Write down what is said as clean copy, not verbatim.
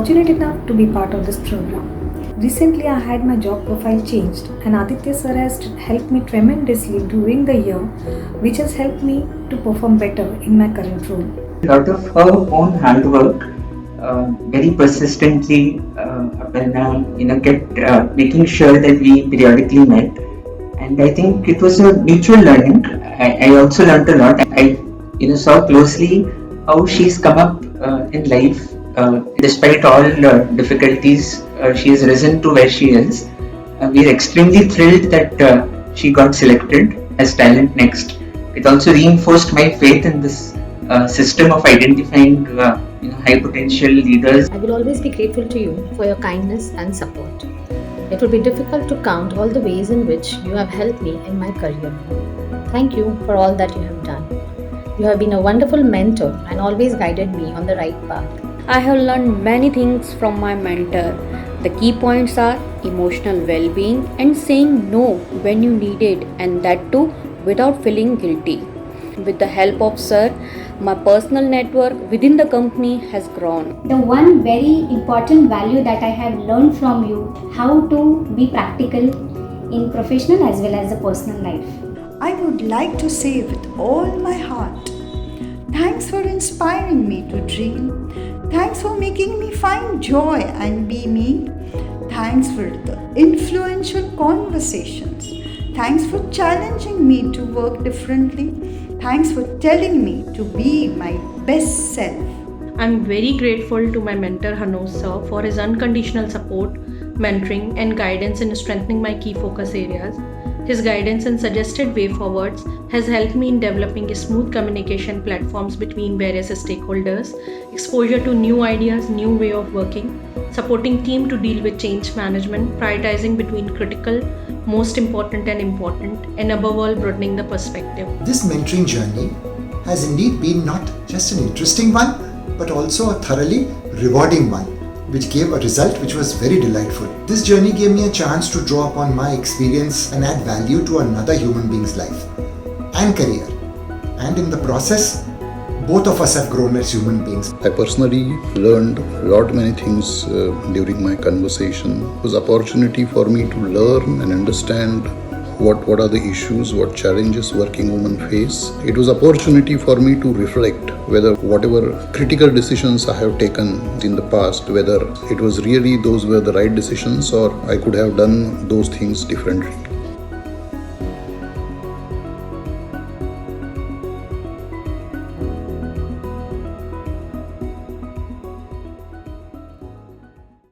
fortunate enough to be part of this program. Recently, I had my job profile changed, and Aditya sir has helped me tremendously during the year, which has helped me to perform better in my current role. Out of her own hard work, very persistently, Aparna, kept making sure that we periodically met, and I think it was a mutual learning. I also learned a lot. I saw closely how she's come up in life. Despite all difficulties, she has risen to where she is. We are extremely thrilled that she got selected as Talent Next. It also reinforced my faith in this system of identifying high potential leaders. I will always be grateful to you for your kindness and support. It would be difficult to count all the ways in which you have helped me in my career. Thank you for all that you have done. You have been a wonderful mentor and always guided me on the right path. I have learned many things from my mentor. The key points are emotional well-being and saying no when you need it, and that too without feeling guilty. With the help of Sir, my personal network within the company has grown. The one very important value that I have learned from you, how to be practical in professional as well as the personal life. I would like to say with all my heart, thanks for inspiring me to dream. Thanks for making me find joy and be me. Thanks for the influential conversations. Thanks for challenging me to work differently. Thanks for telling me to be my best self. I'm very grateful to my mentor Hanos sir for his unconditional support, mentoring and guidance in strengthening my key focus areas. His guidance and suggested way forwards has helped me in developing a smooth communication platforms between various stakeholders, exposure to new ideas, new way of working, supporting team to deal with change management, prioritizing between critical, most important and above all broadening the perspective. This mentoring journey has indeed been not just an interesting one, but also a thoroughly rewarding one, which gave a result which was very delightful. This journey gave me a chance to draw upon my experience and add value to another human being's life and career. And in the process, both of us have grown as human beings. I personally learned many things during my conversation. It was an opportunity for me to learn and understand what are the issues, what challenges working women face. It was an opportunity for me to reflect whether whatever critical decisions I have taken in the past, whether it was really those were the right decisions or I could have done those things differently.